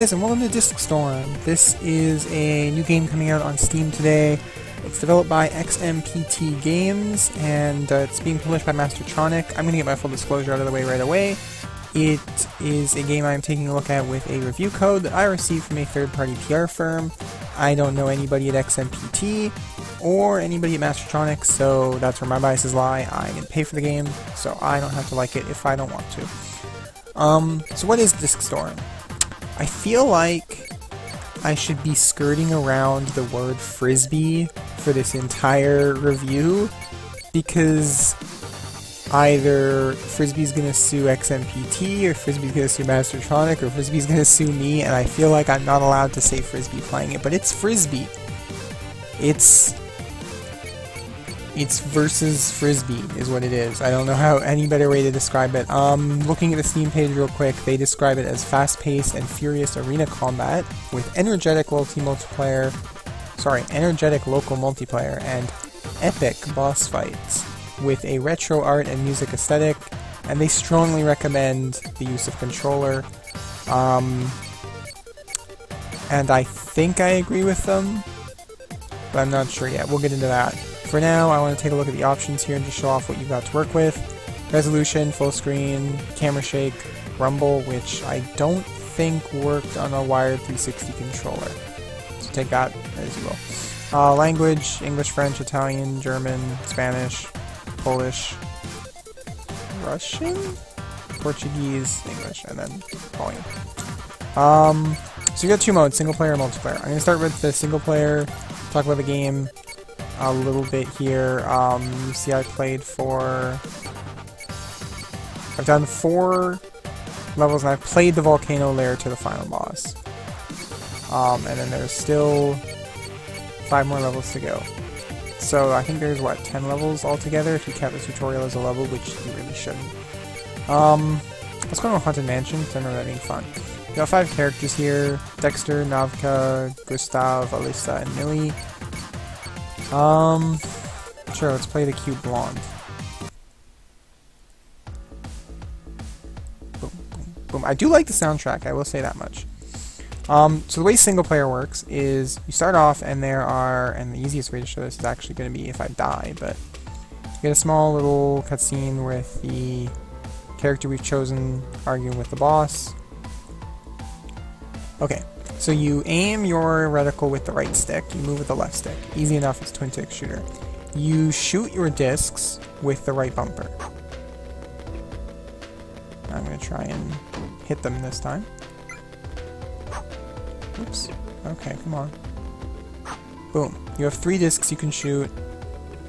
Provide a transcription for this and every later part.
Guys, and welcome to DiscStorm. This is a new game coming out on Steam today. It's developed by XMPT Games, and it's being published by Mastertronic. I'm going to get my full disclosure out of the way right away. It is a game I'm taking a look at with a review code that I received from a third-party PR firm. I don't know anybody at XMPT or anybody at Mastertronic, so that's where my biases lie. I didn't pay for the game, so I don't have to like it if I don't want to. So what is DiscStorm? I feel like I should be skirting around the word frisbee for this entire review, because either Frisbee's gonna sue XMPT, or Frisbee's gonna sue Mastertronic, or Frisbee's gonna sue me, and I feel like I'm not allowed to say frisbee playing it, but it's frisbee. It's versus frisbee is what it is. I don't know how any better way to describe it. Looking at the Steam page real quick, they describe it as fast-paced and furious arena combat with energetic local multiplayer and epic boss fights with a retro art and music aesthetic, and they strongly recommend the use of controller. And I think I agree with them, but I'm not sure yet. We'll get into that. For now, I want to take a look at the options here and just show off what you've got to work with. Resolution, full screen, camera shake, rumble, which I don't think worked on a wired 360 controller. So take that as you will. Language, English, French, Italian, German, Spanish, Polish, Russian, Portuguese, English, and then volume. So you got two modes, single player and multiplayer. I'm going to start with the single player, talk about the game a little bit here. You see I've done 4 levels, and I've played the volcano layer to the final boss. And then there's still 5 more levels to go. So I think there's, what, 10 levels altogether if you count the tutorial as a level, which you really shouldn't. Let's go to Haunted Mansion, because I remember that being fun. We got 5 characters here: Dexter, Navka, Gustav, Alyssa, and Millie. Sure, let's play the cute blonde. Boom, boom, boom. I do like the soundtrack, I will say that much. So the way single player works is you start off, and and the easiest way to show this is actually going to be if I die, but you get a small little cutscene with the character we've chosen arguing with the boss. Okay. So you aim your reticle with the right stick, you move with the left stick. Easy enough, it's a twin-stick shooter. You shoot your discs with the right bumper. I'm going to try and hit them this time. Oops. Okay, come on. Boom. You have 3 discs you can shoot.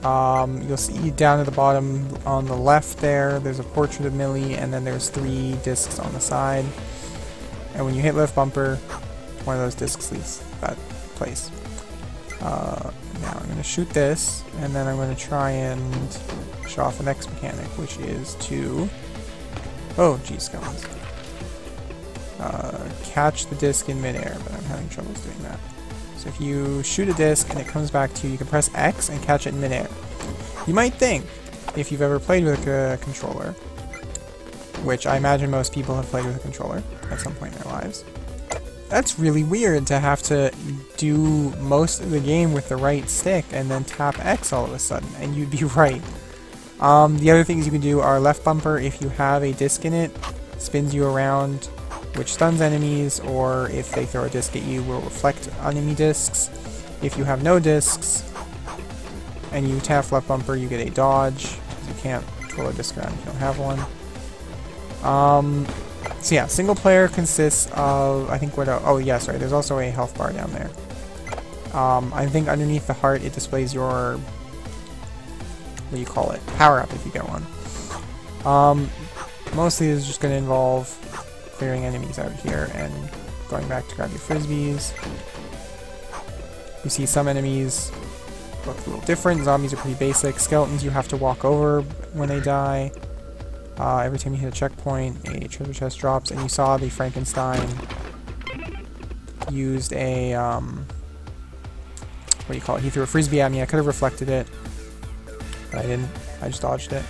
You'll see down at the bottom on the left there's a portrait of Millie, and then there's 3 discs on the side. And when you hit left bumper, one of those discs leaves that place. Now I'm going to shoot this, and then I'm going to try and show off the next mechanic, which is to... oh, geez, skeletons. Catch the disc in midair, but I'm having trouble doing that. So if you shoot a disc and it comes back to you, you can press X and catch it in midair. You might think, if you've ever played with a controller, which I imagine most people have played with a controller at some point in their lives, that's really weird to have to do most of the game with the right stick and then tap X all of a sudden, and you'd be right. The other things you can do are left bumper, if you have a disc in it, spins you around, which stuns enemies, or if they throw a disc at you, will reflect enemy discs. If you have no discs, and you tap left bumper, you get a dodge, because you can't throw a disc around if you don't have one. So yeah, single player consists of, I think oh yeah, sorry, there's also a health bar down there. I think underneath the heart it displays your, what do you call it, power up if you get one. Mostly this is just going to involve clearing enemies out here and going back to grab your frisbees. You see some enemies look a little different. Zombies are pretty basic. Skeletons you have to walk over when they die. Every time you hit a checkpoint, a treasure chest drops, and you saw the Frankenstein used a, what do you call it? He threw a frisbee at me. I could have reflected it, but I didn't. I just dodged it.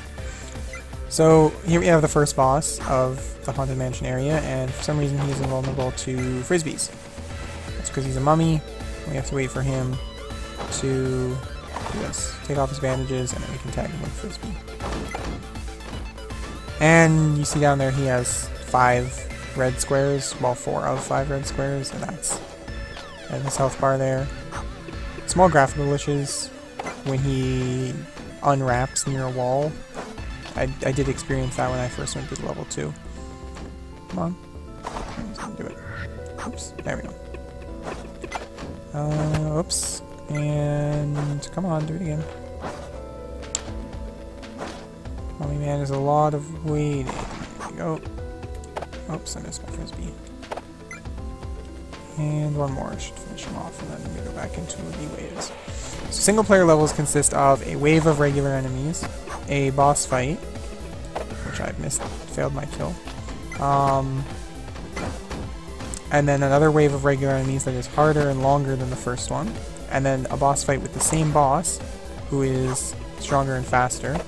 So here we have the first boss of the Haunted Mansion area, and for some reason he is invulnerable to frisbees. That's because he's a mummy. We have to wait for him to do this. Take off his bandages, and then we can tag him with a frisbee. And you see down there he has 5 red squares, well 4 of 5 red squares, and that's and his health bar there. Small graphical glitches when he unwraps near a wall. I did experience that when I first went to level 2. Come on. I'm just gonna do it. Oops. There we go. Oops. And come on, do it again. Mummy man, there's a lot of waiting. There we go. Oops, I missed my frisbee. And one more should finish him off, and then we go back into the waves. So single player levels consist of a wave of regular enemies, a boss fight, which I missed, failed my kill, and then another wave of regular enemies that is harder and longer than the first one, and then a boss fight with the same boss, who is stronger and faster,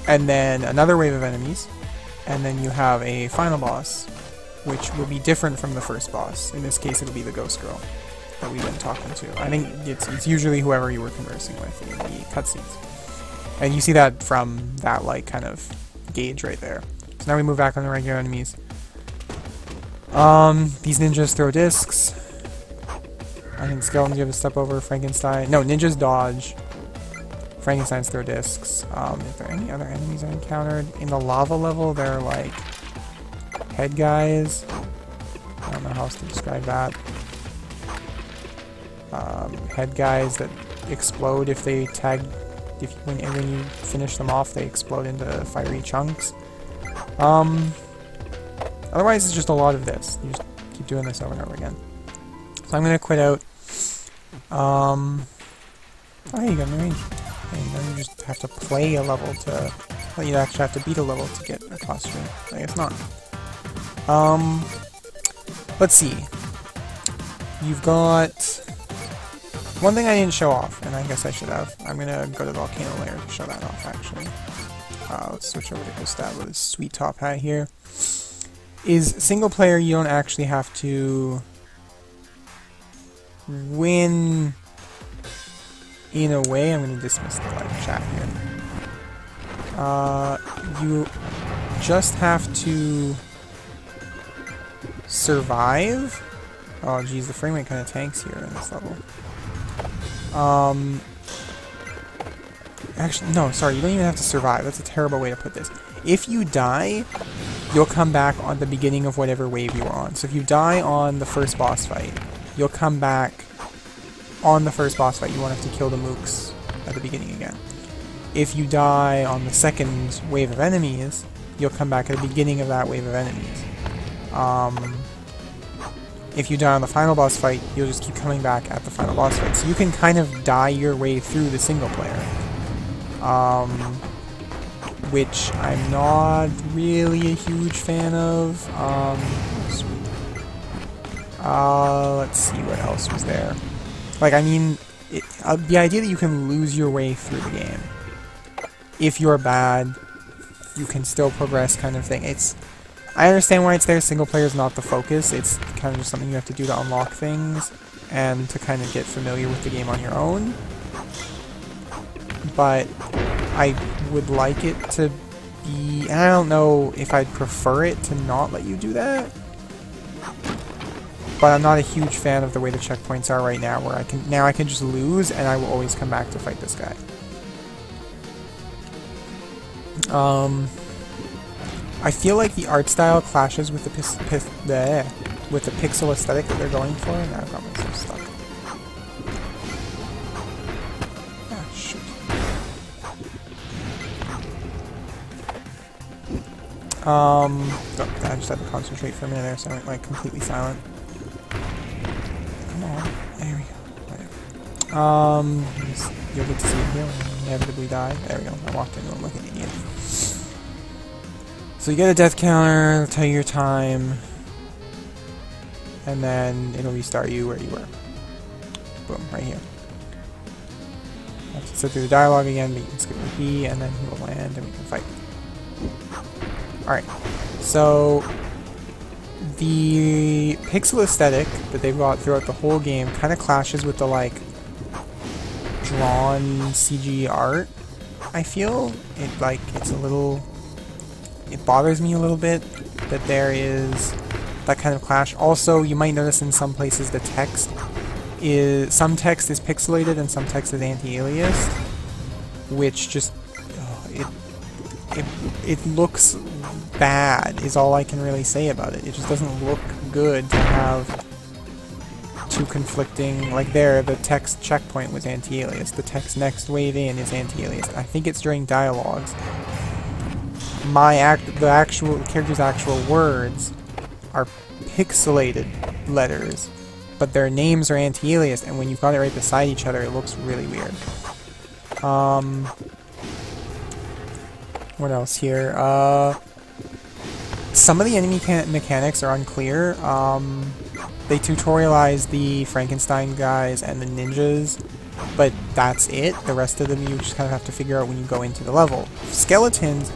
and then another wave of enemies, and then you have a final boss, which will be different from the first boss. In this case, it'll be the ghost girl that we've been talking to. I think it's usually whoever you were conversing with in the cutscenes. And you see that from that, like, kind of gauge right there. So now we move back on the regular enemies. These ninjas throw discs. I think skeletons you have to step over. Frankenstein. No, ninjas dodge. Frankensteins throw discs. Is there any other enemies I encountered? In the lava level, they're like head guys. I don't know how else to describe that. Head guys that explode if they tag. When you finish them off, they explode into fiery chunks. Otherwise, it's just a lot of this. You just keep doing this over and over again. So I'm gonna quit out. Oh, you got range. And you just have to play a level to. Well, you actually have to beat a level to get a costume. I guess not. Let's see. You've got one thing I didn't show off, and I guess I should have. I'm gonna go to the volcano layer to show that off, actually. Let's switch over to Gustav with his sweet top hat here. Is single player, you don't actually have to win in a way. I'm gonna dismiss the live chat here. You just have to survive. Oh geez, the frame rate kind of tanks here in this level. Actually, no, sorry, you don't even have to survive. That's a terrible way to put this. If you die, you'll come back on the beginning of whatever wave you're on. So if you die on the first boss fight, you'll come back on the first boss fight. You won't have to kill the mooks at the beginning again. If you die on the second wave of enemies, you'll come back at the beginning of that wave of enemies. If you die on the final boss fight, you'll just keep coming back at the final boss fight. So you can kind of die your way through the single player. Which I'm not really a huge fan of. Let's see what else was there. Like, I mean, the idea that you can lose your way through the game. If you're bad, you can still progress kind of thing. I understand why it's there. Single player is not the focus. It's kind of just something you have to do to unlock things and to kind of get familiar with the game on your own. But I would like it to be, and I don't know if I'd prefer it to not let you do that. But I'm not a huge fan of the way the checkpoints are right now, where I can just lose and I will always come back to fight this guy. I feel like the art style clashes with the pixel aesthetic that they're going for, and I've got myself stuck. Ah, shoot. Oh, I just had to concentrate for a minute there, so I went like completely silent. Come on, there we go. You'll get to see it here when you inevitably die. There we go. I walked into him like an idiot. So you get a death counter, it'll tell you your time, and then it'll restart you where you were. Boom, right here. have to sit through the dialogue again, but you can skip the B, and then he will land, and we can fight. Alright, so the pixel aesthetic that they've got throughout the whole game kind of clashes with the, like, drawn CG art, I feel. It's a little... It bothers me a little bit that there is that kind of clash. Also, you might notice in some places the text is... Some text is pixelated and some text is anti-aliased, which just... It looks bad, is all I can really say about it. It just doesn't look good to have two conflicting... Like there, the text checkpoint was anti-aliased. The text next wave in is anti-aliased. I think it's during dialogues. The character's actual words are pixelated letters, but their names are anti-aliased, and when you've got it right beside each other, it looks really weird. What else here? Some of the enemy mechanics are unclear. They tutorialize the Frankenstein guys and the ninjas, but that's it. The rest of them you just kind of have to figure out when you go into the level. Skeletons,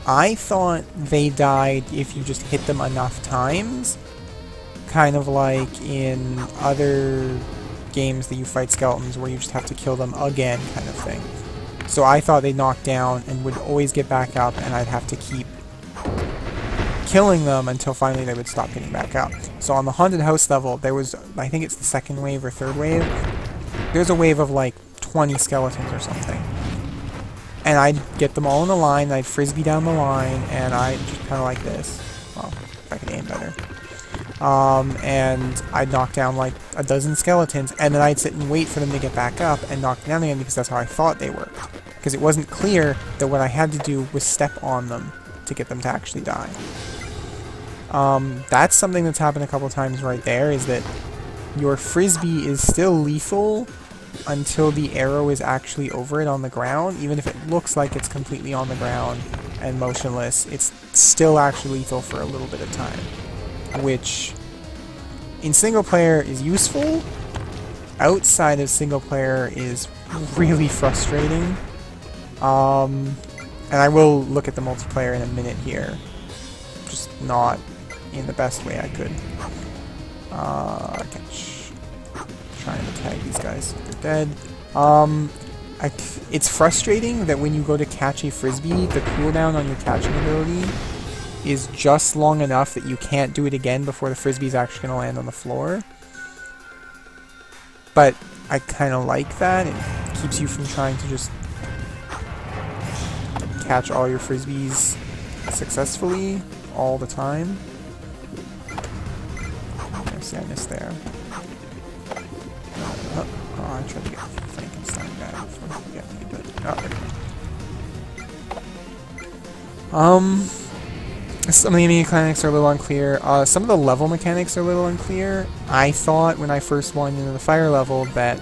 I thought they died if you just hit them enough times, kind of like in other games that you fight skeletons where you just have to kill them again kind of thing. So I thought they knocked down and would always get back up, and I'd have to keep killing them until finally they would stop getting back up. So on the haunted house level, there was, I think it's the second wave or third wave, there's a wave of like 20 skeletons or something. And I'd get them all in a line, and I'd frisbee down the line, and I'd just kind of like this. Well, if I could aim better. And I'd knock down like a dozen skeletons, and then I'd sit and wait for them to get back up and knock them down again, because that's how I thought they worked. Because it wasn't clear that what I had to do was step on them to get them to actually die. That's something that's happened a couple times right there, is that your frisbee is still lethal until the arrow is actually over it on the ground. Even if it looks like it's completely on the ground and motionless, it's still actually lethal for a little bit of time, which in single player is useful. Outside of single player is really frustrating. And I will look at the multiplayer in a minute here, just not in the best way I could. Trying to tag these guys. They're dead. It's frustrating that when you go to catch a frisbee, the cooldown on your catching ability is just long enough that you can't do it again before the frisbee's actually going to land on the floor. But I kind of like that. It keeps you from trying to just catch all your frisbees successfully all the time. See, I missed there. Oh, I tried to get Frankenstein guy before he got me, but some of the enemy mechanics are a little unclear. Some of the level mechanics are a little unclear. I thought when I first went into the fire level that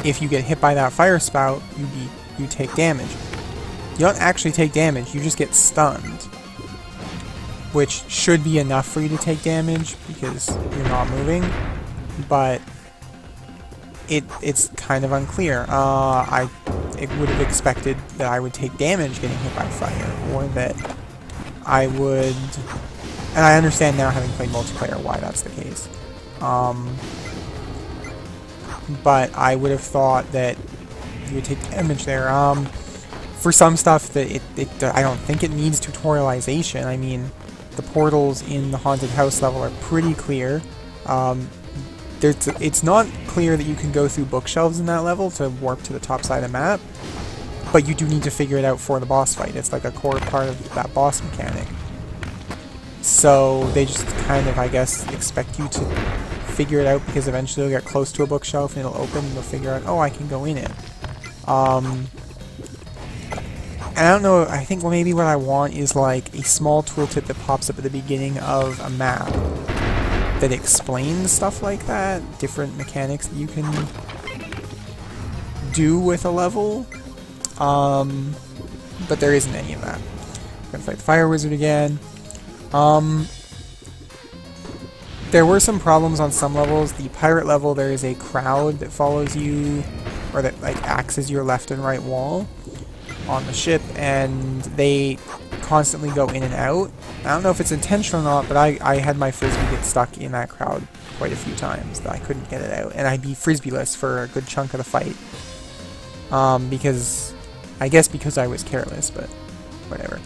if you get hit by that fire spout, you take damage. You don't actually take damage, you just get stunned, which should be enough for you to take damage because you're not moving, but it's kind of unclear. I would have expected that I would take damage getting hit by fire, or that I would, and I understand now, having played multiplayer, why that's the case. But I would have thought that you would take damage there. For some stuff that I don't think it needs tutorialization. I mean, the portals in the haunted house level are pretty clear. It's not clear that you can go through bookshelves in that level to warp to the top side of the map, but you do need to figure it out for the boss fight. It's like a core part of that boss mechanic. So they just kind of, I guess, expect you to figure it out, because eventually you'll get close to a bookshelf and it'll open and you'll figure out, oh, I can go in it. And I don't know, I think maybe what I want is like a small tooltip that pops up at the beginning of a map that explains stuff like that, different mechanics that you can do with a level, but there isn't any of that. I'm gonna fight the Fire Wizard again. There were some problems on some levels. The pirate level, there is a crowd that follows you or that like acts as your left and right wall on the ship, and they constantly go in and out. I don't know if it's intentional or not, but I had my frisbee get stuck in that crowd quite a few times that I couldn't get it out, and I'd be frisbee-less for a good chunk of the fight. Because I was careless, but whatever.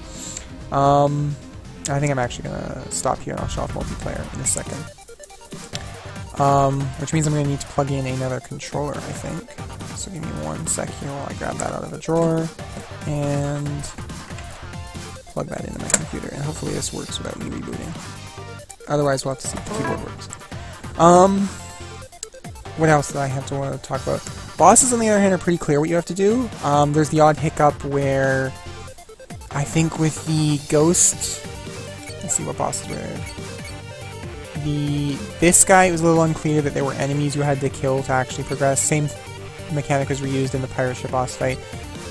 I think I'm actually gonna stop here and I'll show off multiplayer in a second. Which means I'm gonna need to plug in another controller, I think. So give me 1 sec here while I grab that out of the drawer and plug that into my computer, and hopefully this works without me rebooting. Otherwise, we'll have to see if the keyboard works. What else did I have to want to talk about? Bosses, on the other hand, are pretty clear what you have to do. There's the odd hiccup where I think with the ghost... Let's see what bosses were there. This guy, it was a little unclear that there were enemies you had to kill to actually progress. Same mechanic was reused in the pirate ship boss fight.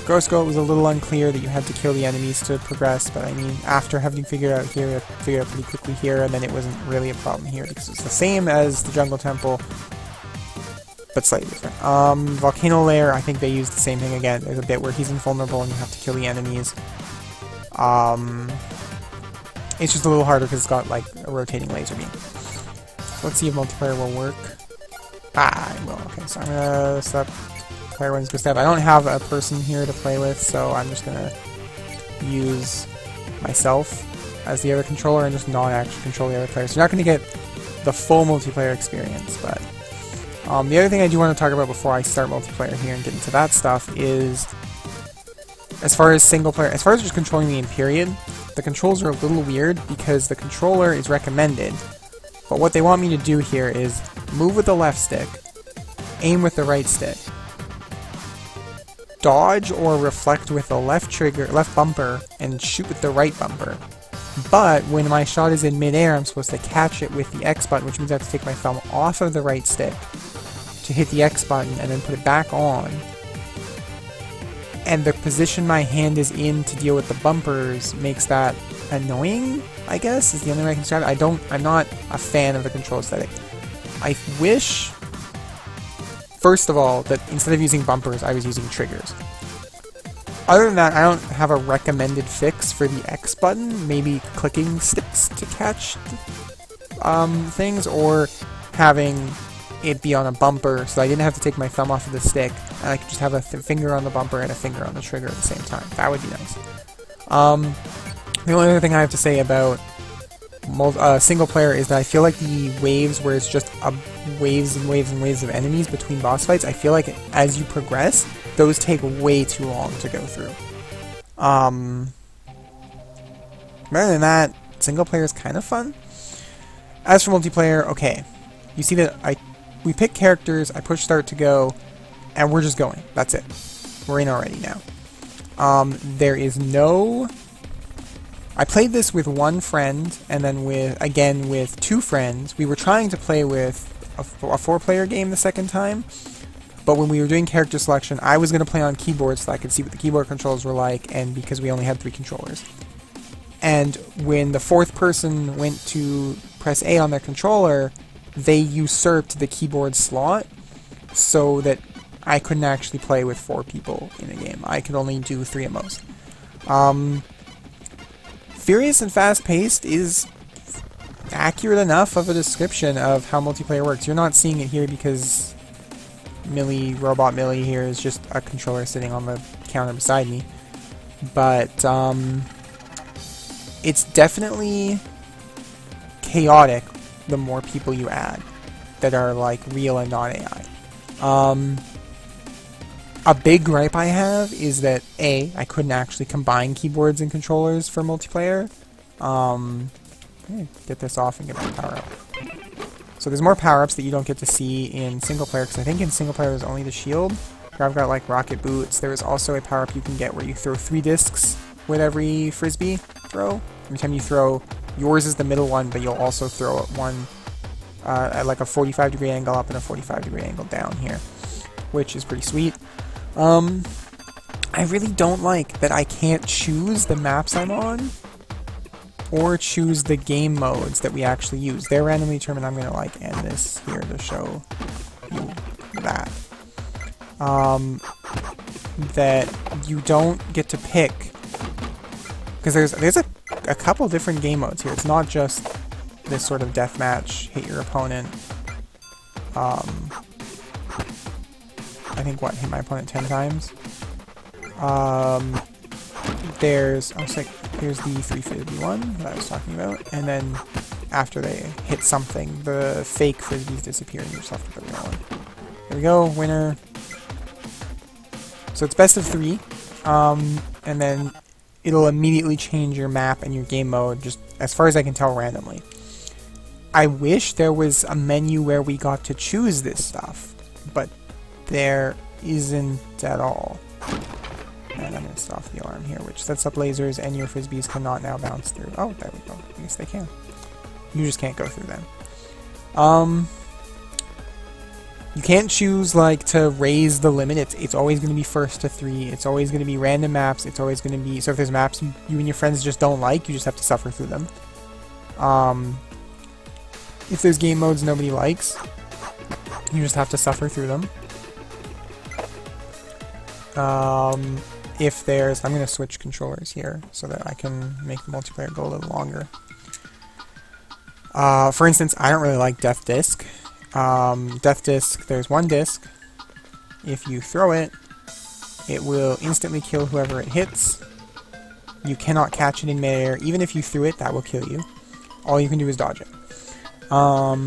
Ghost Goat was a little unclear that you had to kill the enemies to progress, but I mean, after having figured out here, I figured out pretty quickly here, and then it wasn't really a problem here because it's the same as the Jungle Temple, but slightly different. Volcano Lair, I think they used the same thing again. There's a bit where he's invulnerable and you have to kill the enemies. It's just a little harder because it's got like a rotating laser beam. So let's see if multiplayer will work. Ah, it will. Okay, so I'm gonna stop. Player 1's gonna step. I don't have a person here to play with, so I'm just gonna use myself as the other controller and just not actually control the other players. So you're not gonna get the full multiplayer experience, but the other thing I do want to talk about before I start multiplayer here and get into that stuff is, as far as single player, as far as just controlling the Imperium, the controls are a little weird because the controller is recommended, but what they want me to do here is move with the left stick, aim with the right stick, dodge or reflect with the left bumper, and shoot with the right bumper. But when my shot is in midair, I'm supposed to catch it with the X button, which means I have to take my thumb off of the right stick to hit the X button and then put it back on. And the position my hand is in to deal with the bumpers makes that annoying, I guess, is the only way I can describe it. I'm not a fan of the control aesthetic. I wish, first of all, that instead of using bumpers, I was using triggers. Other than that, I don't have a recommended fix for the X button. Maybe clicking sticks to catch things, or having it be on a bumper so I didn't have to take my thumb off of the stick and I could just have a finger on the bumper and a finger on the trigger at the same time. That would be nice. The only other thing I have to say about single player is that I feel like the waves, where it's just waves and waves and waves of enemies between boss fights, I feel like as you progress, those take way too long to go through. Rather than that, single player is kind of fun. As for multiplayer, okay, you see that we pick characters, I push start to go, and we're just going. That's it. We're in already now. There is no... I played this with one friend, and then with 2 friends. We were trying to play with a 4-player game the second time, but when we were doing character selection, I was going to play on keyboard so I could see what the keyboard controls were like, and because we only had 3 controllers. And when the 4th person went to press A on their controller, they usurped the keyboard slot so that I couldn't actually play with 4 people in a game. I could only do 3 at most. Furious and fast-paced is accurate enough of a description of how multiplayer works. You're not seeing it here because Robot Millie here is just a controller sitting on the counter beside me. But it's definitely chaotic the more people you add that are like real and not AI. A big gripe I have is that I couldn't actually combine keyboards and controllers for multiplayer. Get this off and get my power up. So there's more power-ups that you don't get to see in single player, because I think in single player there's only the shield. Here I've got like rocket boots. There is also a power-up you can get where you throw 3 discs with every frisbee throw. Every time you throw, yours is the middle one, but you'll also throw one at like a 45-degree angle up and a 45-degree angle down here, which is pretty sweet. I really don't like that I can't choose the maps I'm on or choose the game modes that we actually use. They're randomly determined. I'm gonna like end this here to show you that. that you don't get to pick, because there's a couple different game modes here. It's not just this sort of deathmatch, hit your opponent. I think hit my opponent 10 times. Here's the 350 one that I was talking about, and then after they hit something, the fake frisbees disappear and you just have to put the real one. There we go, winner. So it's best of 3, and then it'll immediately change your map and your game mode, just as far as I can tell, randomly. I wish there was a menu where we got to choose this stuff, but there isn't at all. And I'm going to set off the alarm here, which sets up lasers, and your frisbees cannot now bounce through. Oh, there we go. I guess they can. You just can't go through them. You can't choose, like, to raise the limit. It's always going to be first to 3. It's always going to be random maps. It's always going to be... So if there's maps you and your friends just don't like, you just have to suffer through them. If there's game modes nobody likes, you just have to suffer through them. If there's... I'm going to switch controllers here so that I can make the multiplayer go a little longer. For instance, I don't really like Death Disc. Death Disc, there's one disc. If you throw it, it will instantly kill whoever it hits. You cannot catch it in midair. Even if you threw it, that will kill you. All you can do is dodge it. But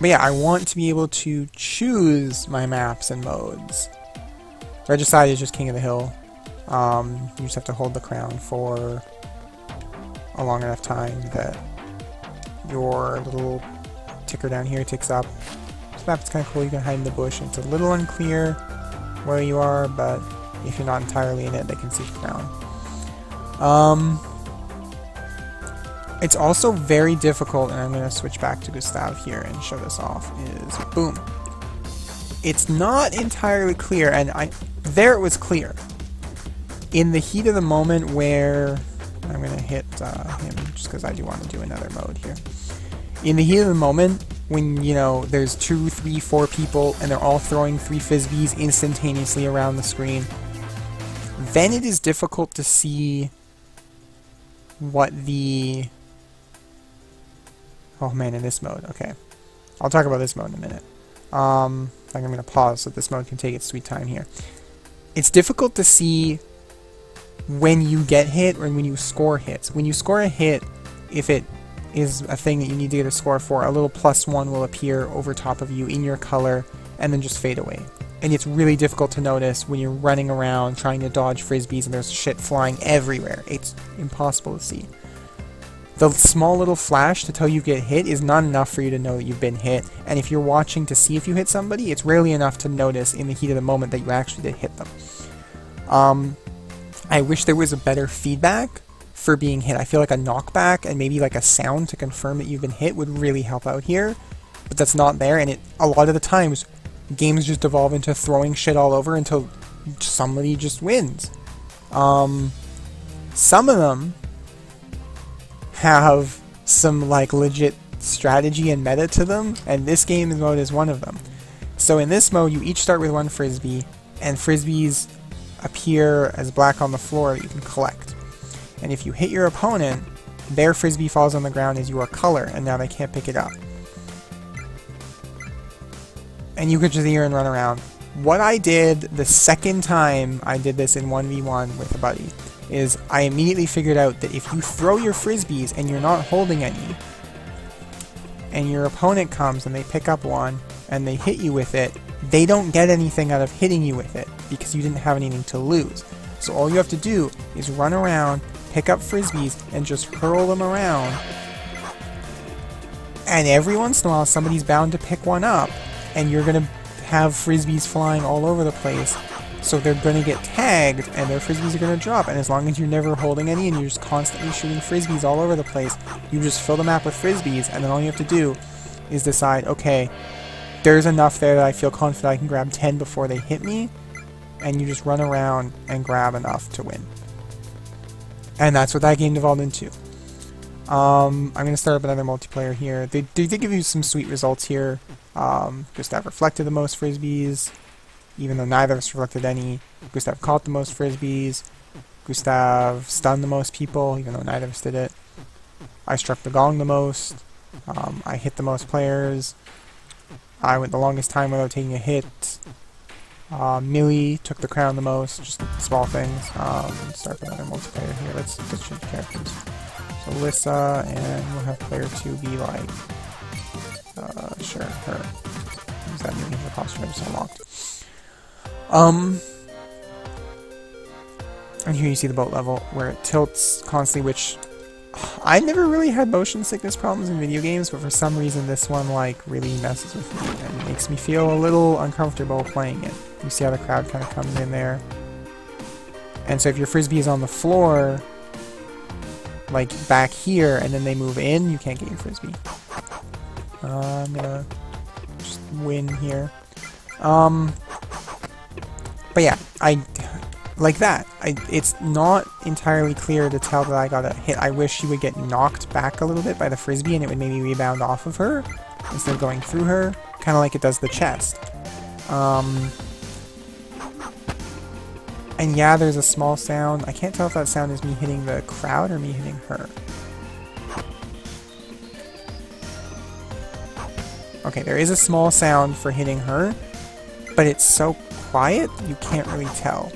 yeah, I want to be able to choose my maps and modes. Regicide is just King of the Hill. You just have to hold the crown for a long enough time that your little ticker down here ticks up. This map is kind of cool. You can hide in the bush. It's a little unclear where you are, but if you're not entirely in it, they can see the crown. It's also very difficult, and I'm going to switch back to Gustav here and show this off, is boom. It's not entirely clear, and there it was clear. In the heat of the moment where... I'm going to hit him just because I do want to do another mode here. In the heat of the moment, when, you know, there's 2, 3, 4 people and they're all throwing 3 frisbees instantaneously around the screen, then it is difficult to see what the... Oh man, in this mode, okay. I'll talk about this mode in a minute. I'm going to pause so this mode can take its sweet time here. It's difficult to see when you get hit or when you score hits. When you score a hit, if it is a thing that you need to get a score for, a little +1 will appear over top of you in your color and then just fade away. And it's really difficult to notice when you're running around trying to dodge frisbees and there's shit flying everywhere. It's impossible to see. The small little flash to tell you get hit is not enough for you to know that you've been hit, and if you're watching to see if you hit somebody, it's rarely enough to notice in the heat of the moment that you actually did hit them. I wish there was a better feedback for being hit. I feel like a knockback and maybe like a sound to confirm that you've been hit would really help out here, but that's not there, and a lot of the times games just devolve into throwing shit all over until somebody just wins. Some of them have some like legit strategy and meta to them, and this game mode is one of them. So in this mode, you each start with 1 frisbee, and frisbees appear as black on the floor that you can collect. And if you hit your opponent, their frisbee falls on the ground as your color, and now they can't pick it up. And you could just hear and run around. What I did the second time I did this in 1v1 with a buddy is I immediately figured out that if you throw your frisbees and you're not holding any, and your opponent comes and they pick up one and they hit you with it, they don't get anything out of hitting you with it because you didn't have anything to lose. So all you have to do is run around, pick up frisbees, and just hurl them around. And every once in a while somebody's bound to pick one up, and you're going to have frisbees flying all over the place. So they're going to get tagged, and their frisbees are going to drop, and as long as you're never holding any and you're just constantly shooting frisbees all over the place, you just fill the map with frisbees, and then all you have to do is decide, okay, there's enough there that I feel confident I can grab 10 before they hit me, and you just run around and grab enough to win. And that's what that game devolved into. I'm going to start up another multiplayer here. They did give you some sweet results here. Gustav reflected the most frisbees. even though neither of us reflected any. Gustav caught the most frisbees. Gustav stunned the most people, even though neither of us did it. I struck the gong the most. I hit the most players. I went the longest time without taking a hit. Millie took the crown the most, just small things. Start with another multiplayer here. Let's change characters. So Lissa, and we'll have player 2 be like, sure, her. Use that new angel costume I just unlocked. And here you see the boat level, where it tilts constantly, which I never really had motion sickness problems in video games, but for some reason this one like really messes with me and makes me feel a little uncomfortable playing it. You see how the crowd kind of comes in there. And so if your frisbee is on the floor, like back here, and then they move in, you can't get your frisbee. I'm gonna just win here. But yeah, like that. It's not entirely clear to tell that I got a hit. I wish she would get knocked back a little bit by the frisbee and it would maybe rebound off of her instead of going through her, kind of like it does the chest. And yeah, there's a small sound. I can't tell if that sound is me hitting the crowd or me hitting her. Okay, there is a small sound for hitting her, but it's so quiet you can't really tell.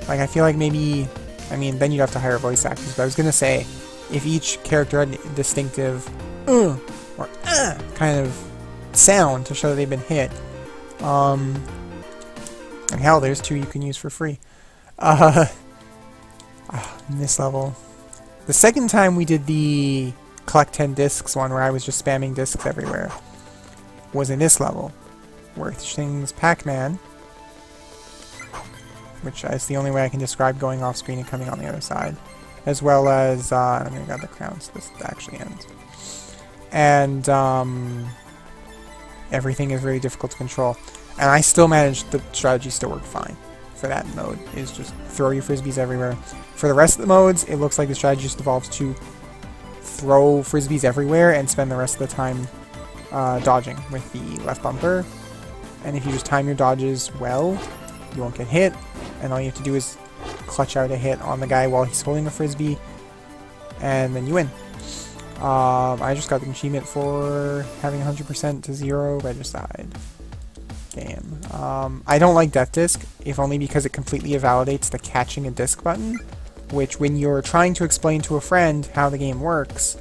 Like, I feel like maybe, I mean, then you'd have to hire voice actors, but I was gonna say, if each character had a distinctive or kind of sound to show that they've been hit, and hell, there's 2 you can use for free. In this level. The second time we did the collect 10 discs one, where I was just spamming discs everywhere, was in this level, where things Pac-Man, which is the only way I can describe going off screen and coming on the other side, as well as, I'm gonna grab the crown so this actually ends. And, everything is really difficult to control. And I still managed, the strategy still worked fine for that mode, is just throw your frisbees everywhere. For the rest of the modes, it looks like the strategy just evolves to throw frisbees everywhere and spend the rest of the time dodging with the left bumper. And if you just time your dodges well, you won't get hit, and all you have to do is clutch out a hit on the guy while he's holding the frisbee, and then you win. I just got the achievement for having 100% to 0 regicide. Game. I don't like Death Disc, if only because it completely invalidates the catching a disc button, which when you're trying to explain to a friend how the game works,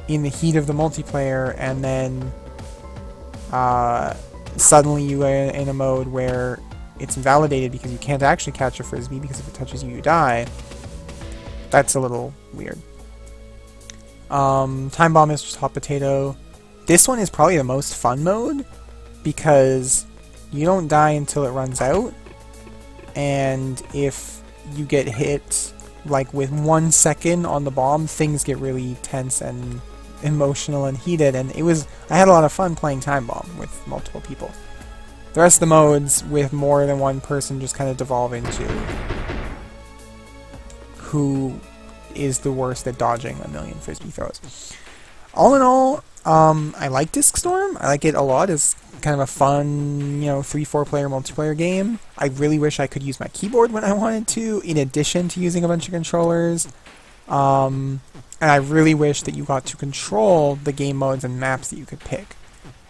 in the heat of the multiplayer, and then suddenly you are in a mode where it's invalidated because you can't actually catch a frisbee, because if it touches you, you die. That's a little weird. Time Bomb is just hot potato. This one is probably the most fun mode, because you don't die until it runs out, and if you get hit like with 1 second on the bomb, things get really tense and emotional and heated, and I had a lot of fun playing Time Bomb with multiple people. The rest of the modes with more than one person just kind of devolve into who is the worst at dodging a million frisbee throws. All in all, I like DiscStorm. I like it a lot. It's kind of a fun, 3-4 player multiplayer game. I really wish I could use my keyboard when I wanted to, in addition to using a bunch of controllers. And I really wish that you got to control the game modes and maps that you could pick.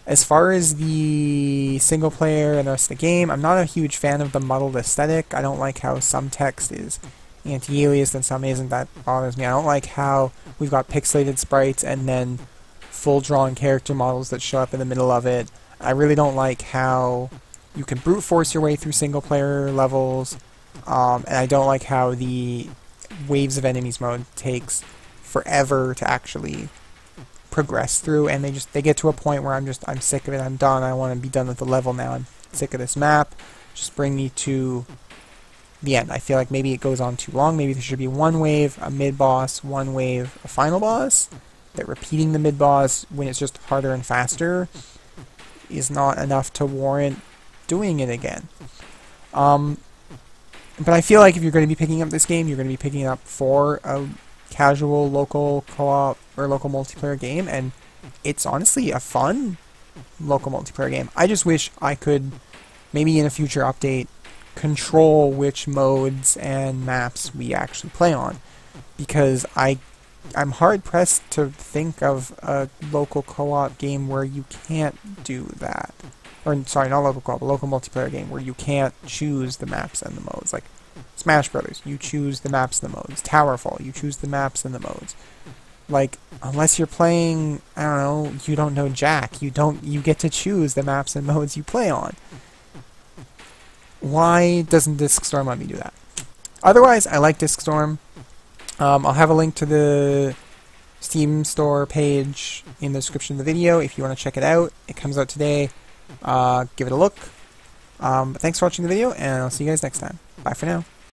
As far as the single player and the rest of the game, I'm not a huge fan of the muddled aesthetic. I don't like how some text is anti-aliased and some isn't. That bothers me. I don't like how we've got pixelated sprites and then full-drawn character models that show up in the middle of it. I really don't like how you can brute force your way through single-player levels, and I don't like how the Waves of Enemies mode takes forever to actually progress through, and they get to a point where I'm sick of it. I'm done. I want to be done with the level now. I'm sick of this map. Just bring me to the end. I feel like maybe it goes on too long. Maybe there should be one wave, a mid-boss, one wave, a final boss. That repeating the mid-boss when it's just harder and faster is not enough to warrant doing it again. But I feel like if you're going to be picking up this game, you're going to be picking it up for a casual local co-op or local multiplayer game, and it's honestly a fun local multiplayer game. I just wish I could maybe in a future update, control which modes and maps we actually play on. Because I'm hard-pressed to think of a local co-op game where you can't do that. Or, sorry, not local co-op, a local multiplayer game where you can't choose the maps and the modes. Like, Smash Brothers, you choose the maps and the modes. Towerfall, you choose the maps and the modes. Like, unless you're playing, I don't know, you don't know Jack, you get to choose the maps and modes you play on. Why doesn't DiscStorm let me do that? Otherwise, I like DiscStorm. I'll have a link to the Steam store page in the description of the video if you want to check it out. It comes out today. Give it a look. But thanks for watching the video, and I'll see you guys next time. Bye for now.